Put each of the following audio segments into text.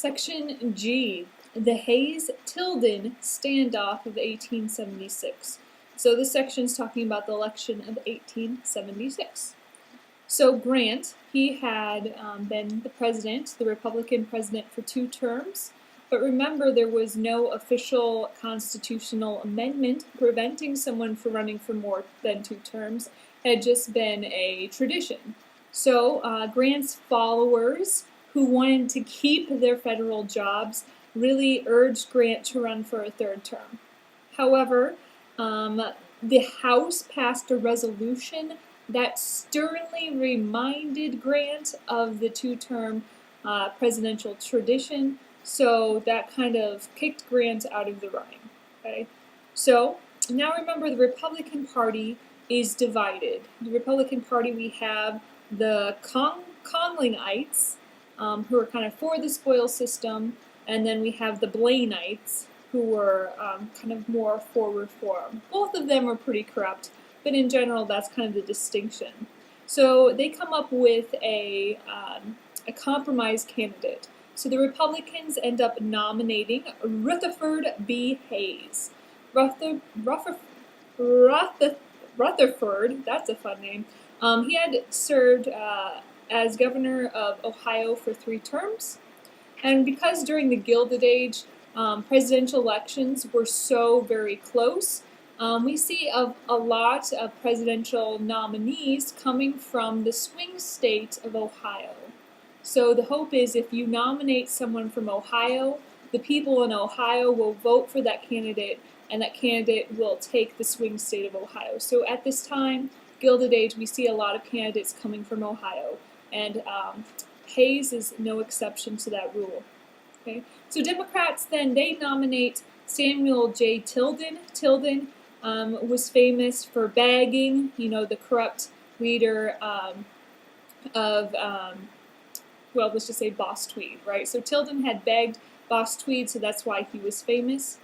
Section G, the Hayes-Tilden standoff of 1876. So this section is talking about the election of 1876. So Grant, he had been the president, the Republican president, for 2 terms. But remember, there was no official constitutional amendment preventing someone from running for more than 2 terms. It had just been a tradition. So Grant's followers, who wanted to keep their federal jobs, really urged Grant to run for a 3rd term. However, the House passed a resolution that sternly reminded Grant of the 2-term presidential tradition, so that kind of kicked Grant out of the running. Okay, so now remember, the Republican Party is divided. The Republican Party, we have the Conlingites, who are kind of for the spoils system, and then we have the Blainites, who were kind of more for reform. Both of them are pretty corrupt, but in general, that's kind of the distinction. So they come up with a compromise candidate. So the Republicans end up nominating Rutherford B. Hayes. Rutherford, that's a fun name. He had served as governor of Ohio for 3 terms. And because during the Gilded Age, presidential elections were so very close, we see a lot of presidential nominees coming from the swing state of Ohio. So the hope is, if you nominate someone from Ohio, the people in Ohio will vote for that candidate, and that candidate will take the swing state of Ohio. So at this time, Gilded Age, we see a lot of candidates coming from Ohio, and Hayes is no exception to that rule. Okay, so Democrats then, they nominate Samuel J. Tilden. Tilden was famous for bagging, the corrupt leader of, well, let's just say Boss Tweed, right? So Tilden had bagged Boss Tweed, so that's why he was famous.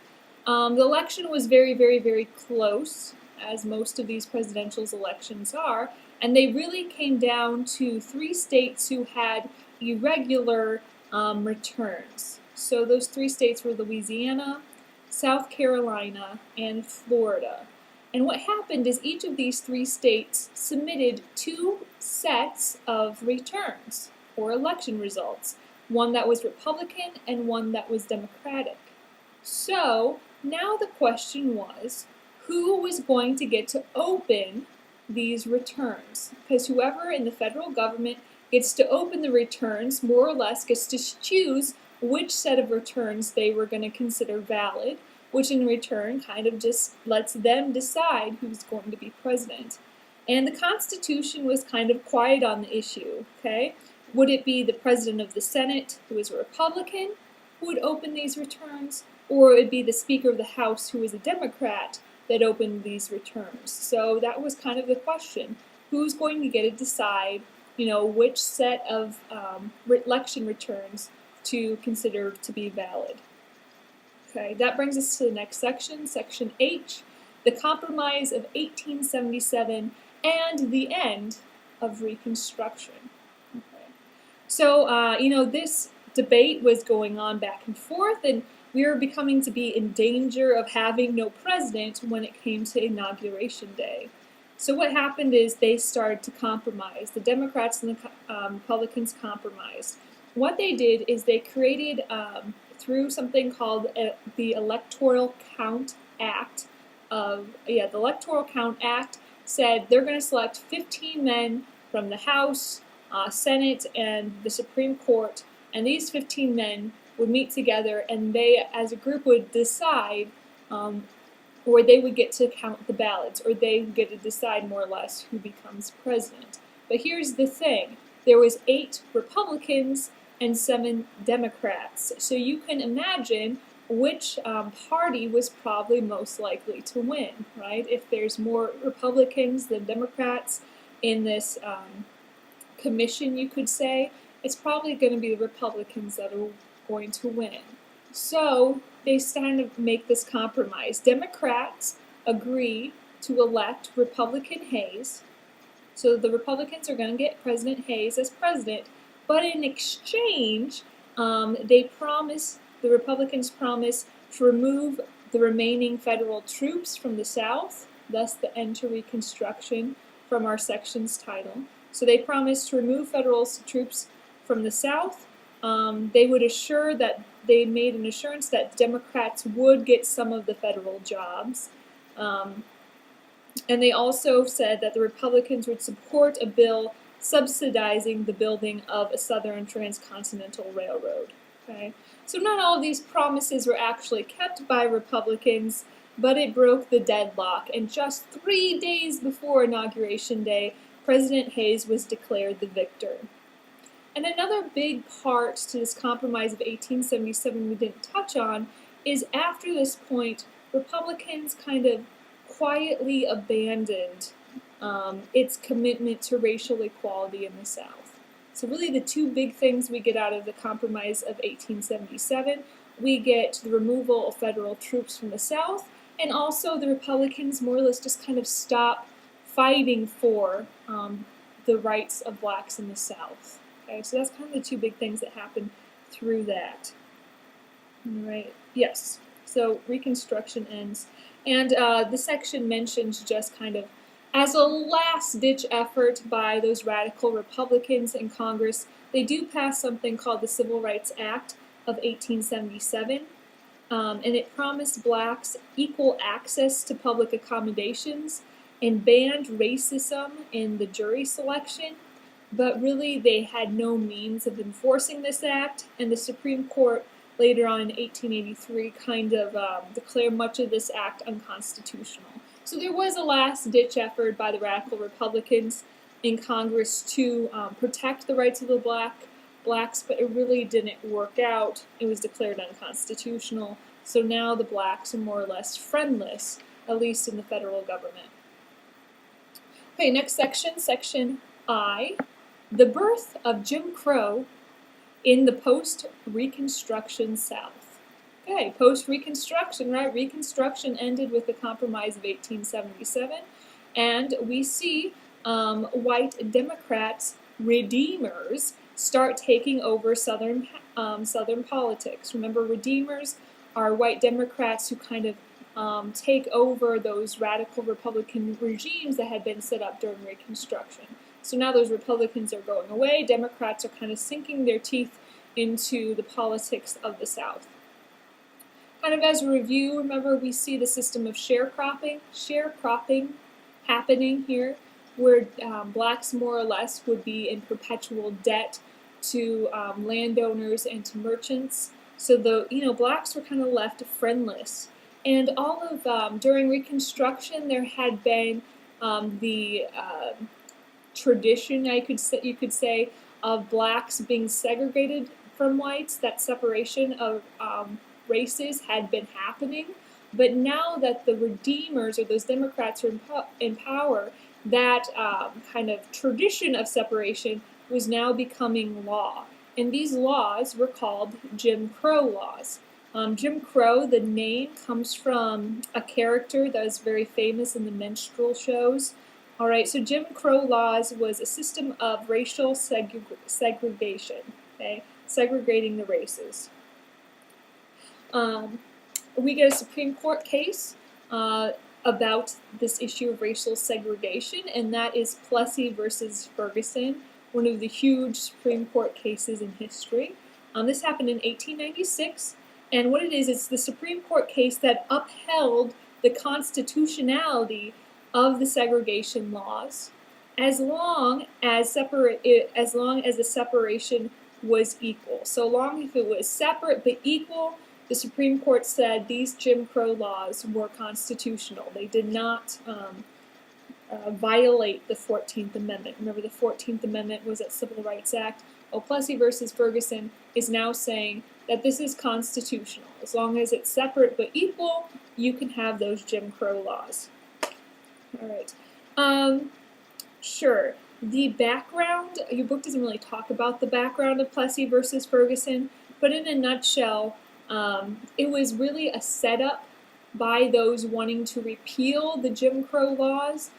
The election was very, very, very close, as most of these presidential elections are, and they really came down to 3 states who had irregular returns. So those 3 states were Louisiana, South Carolina, and Florida. And what happened is each of these 3 states submitted 2 sets of returns, or election results, one that was Republican and one that was Democratic. So now the question was, who was going to get to open these returns? Because whoever in the federal government gets to open the returns more or less gets to choose which set of returns they were going to consider valid, which in return kind of just lets them decide who's going to be president. And the Constitution was kind of quiet on the issue, okay? Would it be the President of the Senate, who is a Republican, who would open these returns, or would it be the Speaker of the House, who is a Democrat, that opened these returns? So that was kind of the question. Who's going to get to decide, which set of election returns to consider to be valid? Okay, that brings us to the next section, Section H, the Compromise of 1877 and the end of Reconstruction. So, this debate was going on back and forth, and we were becoming to be in danger of having no president when it came to Inauguration Day. So what happened is they started to compromise. The Democrats and the Republicans compromised. What they did is they created, through something called the Electoral Count Act, the Electoral Count Act said they're going to select 15 men from the House, Senate, and the Supreme Court, and these 15 men would meet together, and they, as a group, would decide, or they would get to count the ballots, or they would get to decide more or less who becomes president. But here's the thing. There was 8 Republicans and 7 Democrats. So you can imagine which party was probably most likely to win, right? If there's more Republicans than Democrats in this commission, you could say, it's probably going to be the Republicans that are going to win. So they started to make this compromise. Democrats agree to elect Republican Hayes. So the Republicans are going to get President Hayes as president, but in exchange, the Republicans promised to remove the remaining federal troops from the South, thus the end to Reconstruction from our section's title. So they promised to remove federal troops from the South. They would assure that they made an assurance that Democrats would get some of the federal jobs. And they also said that the Republicans would support a bill subsidizing the building of a southern transcontinental railroad. Okay? So not all of these promises were actually kept by Republicans, but it broke the deadlock. And just 3 days before Inauguration Day, President Hayes was declared the victor. And another big part to this compromise of 1877 we didn't touch on is after this point, Republicans kind of quietly abandoned its commitment to racial equality in the South. So really the two big things we get out of the Compromise of 1877, we get the removal of federal troops from the South, and also the Republicans more or less just kind of stop fighting for the rights of blacks in the South. Okay, so that's kind of the two big things that happened through that. All right, yes, so Reconstruction ends. And the section mentions just kind of as a last-ditch effort by those radical Republicans in Congress, they do pass something called the Civil Rights Act of 1877, and it promised blacks equal access to public accommodations and banned racism in the jury selection, but really they had no means of enforcing this act, and the Supreme Court later on in 1883 kind of declared much of this act unconstitutional. So there was a last-ditch effort by the radical Republicans in Congress to protect the rights of the blacks, but it really didn't work out. It was declared unconstitutional. So now the blacks are more or less friendless, at least in the federal government. Okay, next section, section I, the birth of Jim Crow in the post-Reconstruction South. Okay, post-Reconstruction, right? Reconstruction ended with the Compromise of 1877, and we see white Democrats, redeemers, start taking over Southern politics. Remember, redeemers are white Democrats who kind of take over those radical Republican regimes that had been set up during Reconstruction. So now those Republicans are going away. Democrats are kind of sinking their teeth into the politics of the South. Kind of as a review, remember we see the system of sharecropping happening here, where blacks more or less would be in perpetual debt to landowners and to merchants. So blacks were kind of left friendless. And all of during Reconstruction, there had been the tradition, you could say, of blacks being segregated from whites. That separation of races had been happening, but now that the redeemers or those Democrats are in power, that kind of tradition of separation was now becoming law. And these laws were called Jim Crow laws. Jim Crow, the name, comes from a character that was very famous in the minstrel shows. All right, so Jim Crow laws was a system of racial segregation, okay, segregating the races. We get a Supreme Court case about this issue of racial segregation, and that is Plessy versus Ferguson, one of the huge Supreme Court cases in history. This happened in 1896, and what it is, it's the Supreme Court case that upheld the constitutionality of the segregation laws, as long as the separation was equal. So long if it was separate but equal, the Supreme Court said these Jim Crow laws were constitutional. They did not violate the 14th Amendment. Remember, the 14th Amendment was that Civil Rights Act. Well, Plessy versus Ferguson is now saying that this is constitutional. As long as it's separate but equal, you can have those Jim Crow laws. All right. Sure. The background, your book doesn't really talk about the background of Plessy versus Ferguson, but in a nutshell, it was really a setup by those wanting to repeal the Jim Crow laws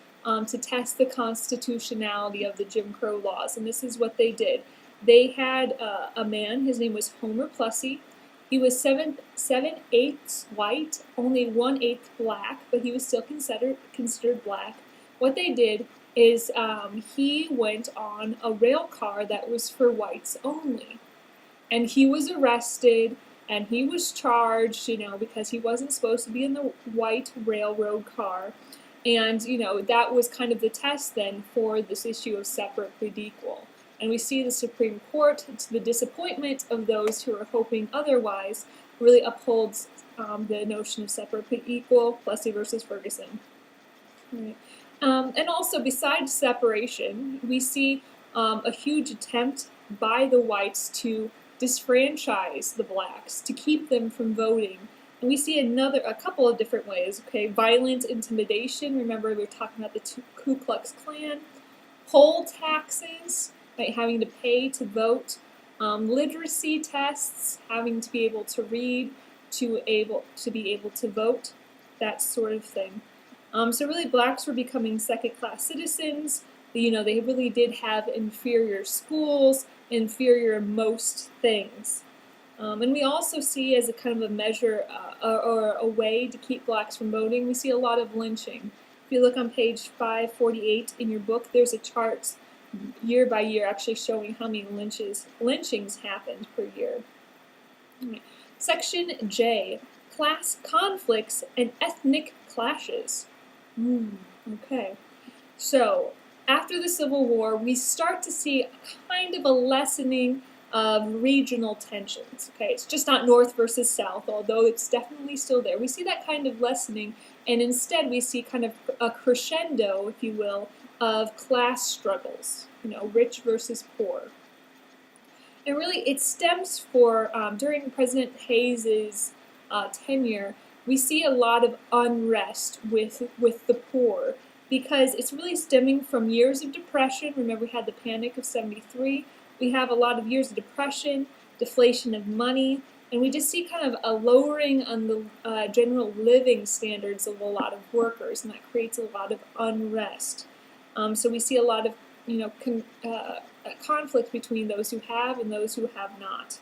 to test the constitutionality of the Jim Crow laws. And this is what they did. they had a man, his name was Homer Plessy. He was 7/8 white, only 1/8 black, but he was still considered black. What they did is he went on a rail car that was for whites only. And he was arrested and he was charged, because he wasn't supposed to be in the white railroad car. And, that was kind of the test then for this issue of separate but equal. And we see the Supreme Court, to the disappointment of those who are hoping otherwise, really upholds the notion of separate but equal, Plessy versus Ferguson. Right. And also, besides separation, we see a huge attempt by the whites to disfranchise the blacks, to keep them from voting. And we see a couple of different ways. Okay, violent intimidation. Remember, we were talking about the Ku Klux Klan. Poll taxes, right, having to pay to vote. Literacy tests, having to be able to read, to be able to vote, that sort of thing. So really, blacks were becoming second-class citizens. They really did have inferior schools, inferior most things. And we also see, as a kind of a measure or a way to keep blacks from voting, we see a lot of lynching. If you look on page 548 in your book, there's a chart year by year actually showing how many lynchings happened per year. Right. Section J, class conflicts and ethnic clashes. Okay. So, after the Civil War, we start to see kind of a lessening of regional tensions. Okay, it's just not North versus South, although it's definitely still there. We see that kind of lessening, and instead we see kind of a crescendo, if you will, of class struggles, rich versus poor. And really, it stems during President Hayes's tenure, we see a lot of unrest with the poor, because it's really stemming from years of depression. Remember, we had the Panic of '73. We have a lot of years of depression, deflation of money, and we just see kind of a lowering on the general living standards of a lot of workers, and that creates a lot of unrest. So we see a lot of conflict between those who have and those who have not.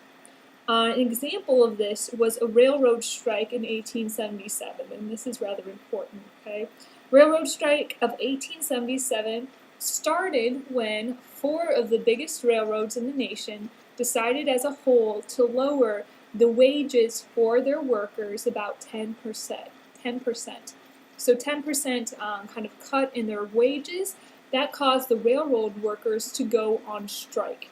An example of this was a railroad strike in 1877, and this is rather important. Okay, railroad strike of 1877 started when 4 of the biggest railroads in the nation decided as a whole to lower the wages for their workers about 10%. 10%. So 10% kind of cut in their wages. That caused the railroad workers to go on strike.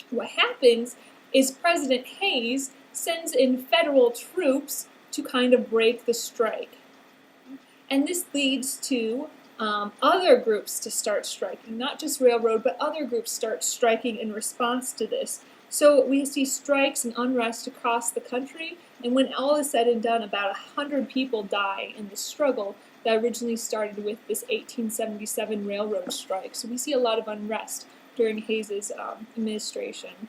What happens is President Hayes sends in federal troops to kind of break the strike. And this leads to other groups to start striking, not just railroad, but other groups start striking in response to this. So we see strikes and unrest across the country, and when all is said and done, about 100 people die in the struggle that originally started with this 1877 railroad strike. So we see a lot of unrest during Hayes's administration.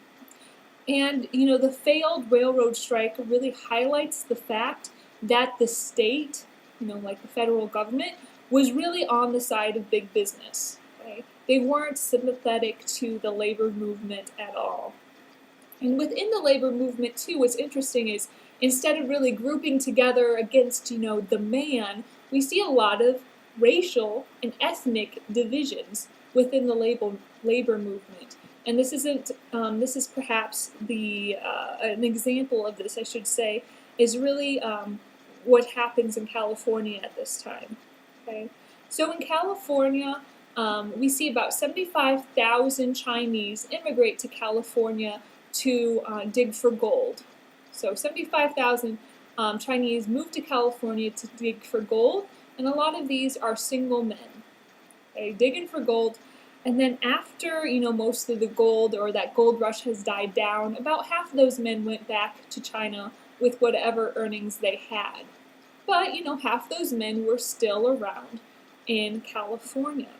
And, the failed railroad strike really highlights the fact that the state, like the federal government, was really on the side of big business. Okay? They weren't sympathetic to the labor movement at all. And within the labor movement, too, what's interesting is instead of really grouping together against, the man, we see a lot of racial and ethnic divisions within the labor movement. And this is perhaps an example of this, I should say, is really what happens in California at this time. Okay, so in California, we see about 75,000 Chinese immigrate to California to dig for gold. So 75,000 Chinese move to California to dig for gold, and a lot of these are single men. Okay, digging for gold. And then after, most of the gold or that gold rush has died down, about half of those men went back to China with whatever earnings they had. But, half those men were still around in California.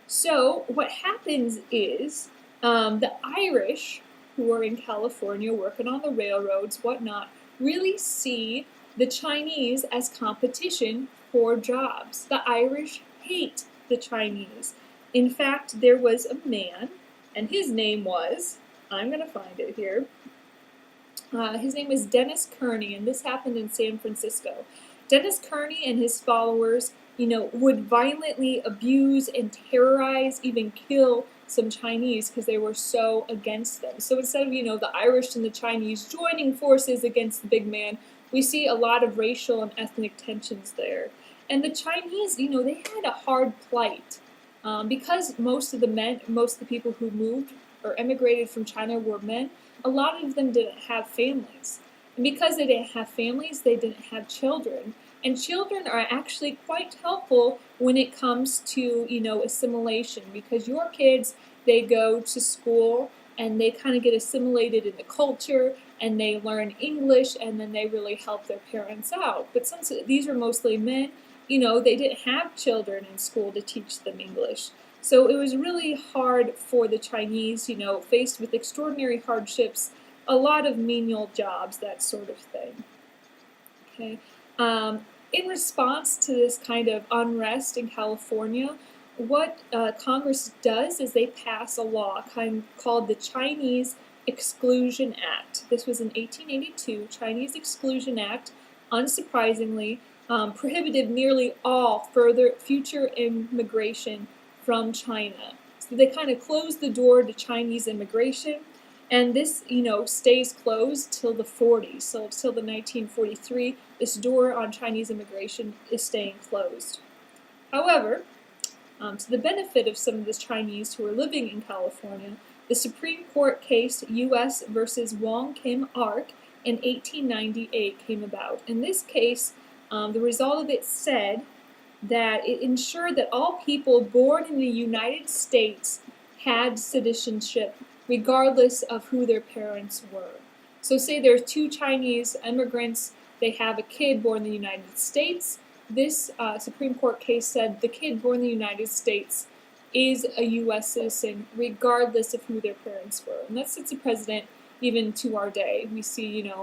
So what happens is the Irish, who are in California working on the railroads, whatnot, really see the Chinese as competition for jobs. The Irish hate the Chinese. In fact, there was a man, and his name was, I'm going to find it here, his name was Dennis Kearney, and this happened in San Francisco. Dennis Kearney and his followers, would violently abuse and terrorize, even kill some Chinese because they were so against them. So instead of, the Irish and the Chinese joining forces against the big man, we see a lot of racial and ethnic tensions there. And the Chinese, they had a hard plight. Because most of the people who moved or emigrated from China were men, a lot of them didn't have families. And because they didn't have families, they didn't have children. And children are actually quite helpful when it comes to, assimilation, because your kids, they go to school and they kind of get assimilated in the culture and they learn English and then they really help their parents out. But since these were mostly men, they didn't have children in school to teach them English. So it was really hard for the Chinese, faced with extraordinary hardships, a lot of menial jobs, that sort of thing. Okay. In response to this kind of unrest in California, what Congress does is they pass a law called the Chinese Exclusion Act. This was in 1882. Chinese Exclusion Act, unsurprisingly, prohibited nearly all future immigration from China. So they kind of closed the door to Chinese immigration, and this, stays closed till the 40s. So till the 1943, this door on Chinese immigration is staying closed. However, to the benefit of some of the Chinese who are living in California, the Supreme Court case U.S. versus Wong Kim Ark in 1898 came about. In this case, the result of it said that it ensured that all people born in the United States had citizenship regardless of who their parents were. So say there are two Chinese immigrants, they have a kid born in the United States. This Supreme Court case said the kid born in the United States is a U.S. citizen regardless of who their parents were. And that sets a precedent even to our day. We see,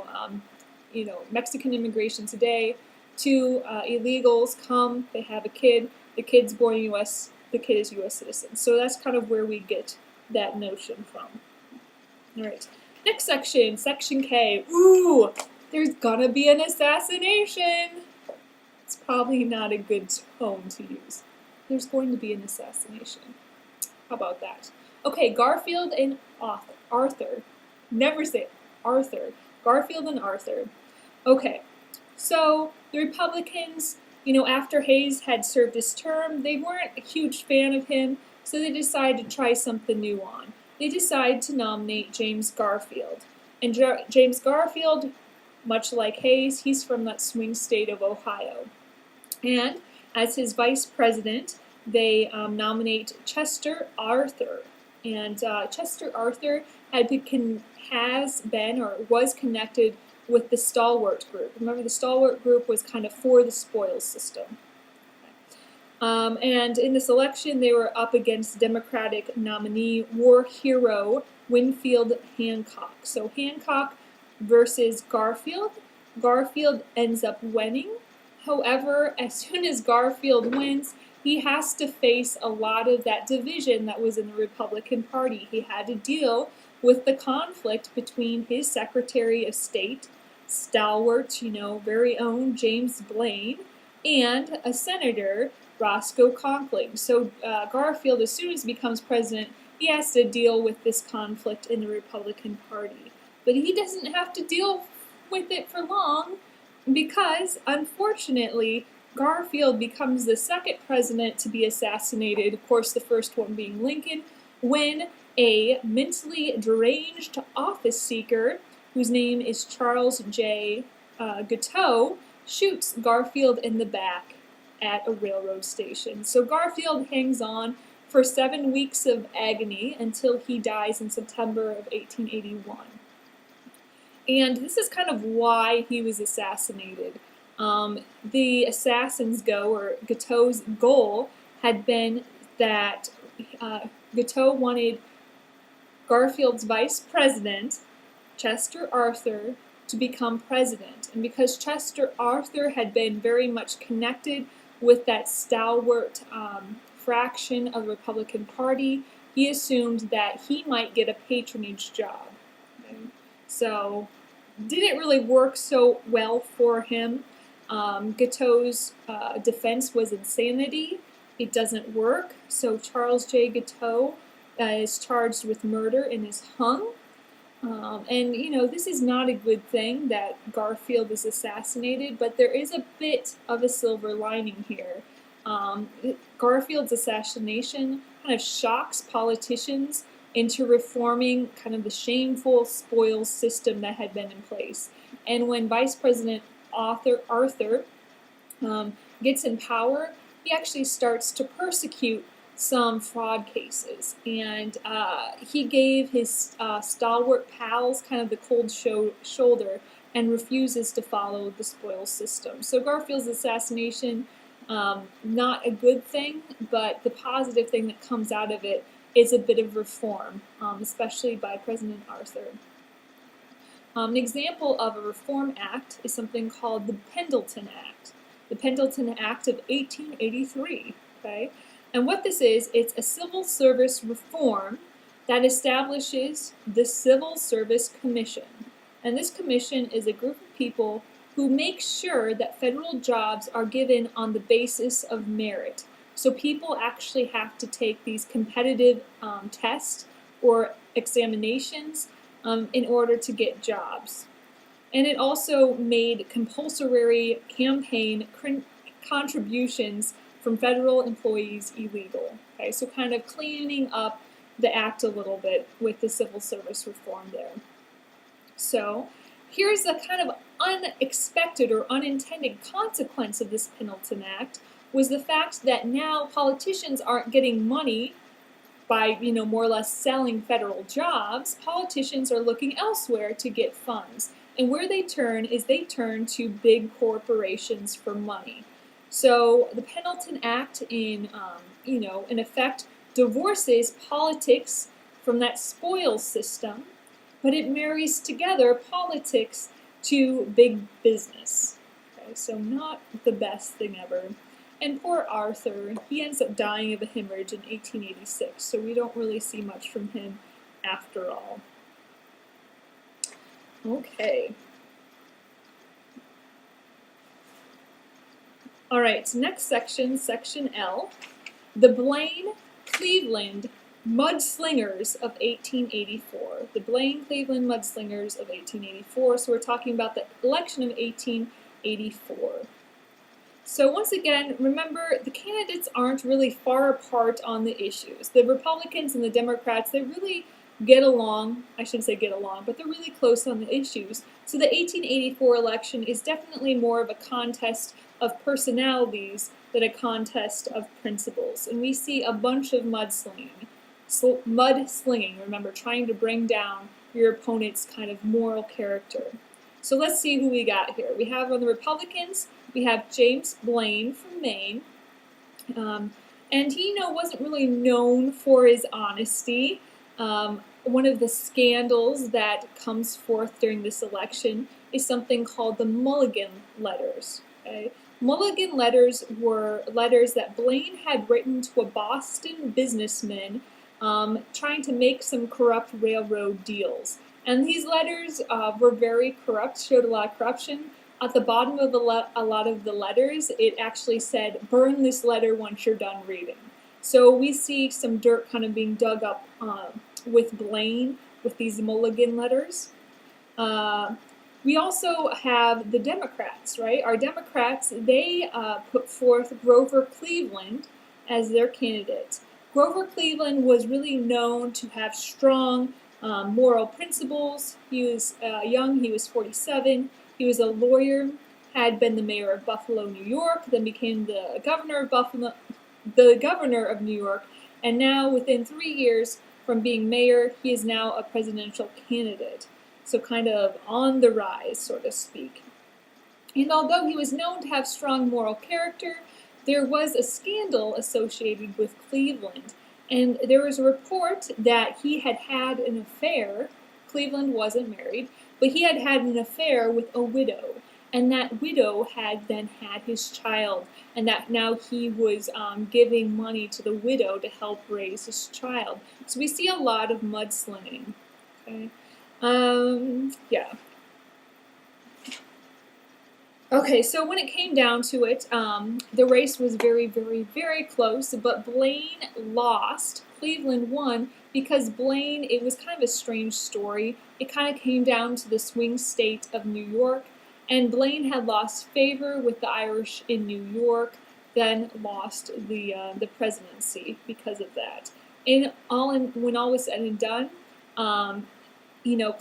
Mexican immigration today. Two illegals come, they have a kid, the kid's born in the U.S., the kid is U.S. citizen. So that's kind of where we get that notion from. All right, next section, Section K. Ooh, there's gonna be an assassination. It's probably not a good tone to use. There's going to be an assassination. How about that? Okay, Garfield and Arthur. Never say it. Arthur. Garfield and Arthur. Okay, so the Republicans, after Hayes had served his term, they weren't a huge fan of him, so they decided to try something new on. They decided to nominate James Garfield. And James Garfield, much like Hayes, he's from that swing state of Ohio. And as his vice president, they nominate Chester Arthur. And Chester Arthur was connected with the Stalwart Group. Remember, the Stalwart Group was kind of for the spoils system. And in this election, they were up against Democratic nominee war hero Winfield Hancock. So Hancock versus Garfield. Garfield ends up winning. However, as soon as Garfield wins, he has to face a lot of that division that was in the Republican Party. He had to deal with the conflict between his Secretary of State, stalwart, very own James Blaine, and a senator, Roscoe Conkling. So Garfield, as soon as he becomes president, he has to deal with this conflict in the Republican Party. But he doesn't have to deal with it for long because, unfortunately, Garfield becomes the second president to be assassinated, of course the first one being Lincoln, when a mentally deranged office seeker, whose name is Charles J. Guiteau, shoots Garfield in the back at a railroad station. So Garfield hangs on for 7 weeks of agony until he dies in September of 1881. And this is kind of why he was assassinated. The assassins Guiteau's goal had been that Guiteau wanted Garfield's vice president, Chester Arthur, to become president. And because Chester Arthur had been very much connected with that stalwart fraction of the Republican Party, he assumed that he might get a patronage job. Okay? So, didn't really work so well for him. Guiteau's defense was insanity. It doesn't work. So Charles J. Guiteau is charged with murder and is hung. And this is not a good thing that Garfield is assassinated, but there is a bit of a silver lining here. Garfield's assassination kind of shocks politicians into reforming kind of the shameful spoils system that had been in place. And when Vice President Arthur gets in power, he actually starts to persecute some fraud cases, and he gave his stalwart pals kind of the cold shoulder and refuses to follow the spoils system. So Garfield's assassination, not a good thing, but the positive thing that comes out of it is a bit of reform, especially by President Arthur. An example of a reform act is something called the Pendleton Act. The Pendleton Act of 1883, okay? And what this is, it's a civil service reform that establishes the Civil Service Commission. And this commission is a group of people who make sure that federal jobs are given on the basis of merit. So people actually have to take these competitive tests or examinations in order to get jobs. And it also made compulsory campaign contributions from federal employees illegal. Okay, so kind of cleaning up the act a little bit with the civil service reform there. So here's a kind of unexpected or unintended consequence of this Pendleton Act was the fact that now politicians aren't getting money by, more or less selling federal jobs. Politicians are looking elsewhere to get funds. And where they turn is they turn to big corporations for money. So the Pendleton Act, in effect, divorces politics from that spoils system, but it marries together politics to big business. Okay, so not the best thing ever. And poor Arthur, he ends up dying of a hemorrhage in 1886, so we don't really see much from him after all. Okay. All right, next section, section L, the Blaine-Cleveland Mudslingers of 1884. The Blaine-Cleveland Mudslingers of 1884. So we're talking about the election of 1884. So once again, remember, the candidates aren't really far apart on the issues. The Republicans and the Democrats, they really get along. I shouldn't say get along, but they're really close on the issues. So the 1884 election is definitely more of a contest of personalities than a contest of principles. And we see a bunch of mudslinging, remember, trying to bring down your opponent's kind of moral character. So let's see who we got here. We have on the Republicans, we have James Blaine from Maine. And he, wasn't really known for his honesty. One of the scandals that comes forth during this election is something called the Mulligan Letters. Okay? Mulligan Letters were letters that Blaine had written to a Boston businessman trying to make some corrupt railroad deals. And these letters were very corrupt, showed a lot of corruption. At the bottom of a lot of the letters, it actually said, "Burn this letter once you're done reading." So we see some dirt kind of being dug up with Blaine with these Mulligan Letters. We also have the Democrats, right? Our Democrats, they put forth Grover Cleveland as their candidate. Grover Cleveland was really known to have strong moral principles. He was young, he was 47. He was a lawyer, had been the mayor of Buffalo, New York, then became the governor of New York, and now within 3 years from being mayor, he is now a presidential candidate. So kind of on the rise, so to speak. And although he was known to have strong moral character, there was a scandal associated with Cleveland. And there was a report that he had had an affair. Cleveland wasn't married, but he had had an affair with a widow. and that widow had then had his child, and that now he was giving money to the widow to help raise his child. So we see a lot of mudslinging. Okay, yeah. Okay, so when it came down to it, the race was very, very, very close, but Blaine lost. Cleveland won because Blaine, it was kind of a strange story. It kind of came down to the swing state of New York, and Blaine had lost favor with the Irish in New York, then lost the presidency because of that. When all was said and done, um,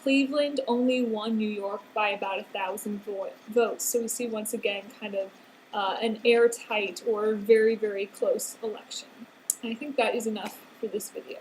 Cleveland only won New York by about 1,000 votes. So we see once again kind of an airtight or very, very close election. And I think that is enough for this video.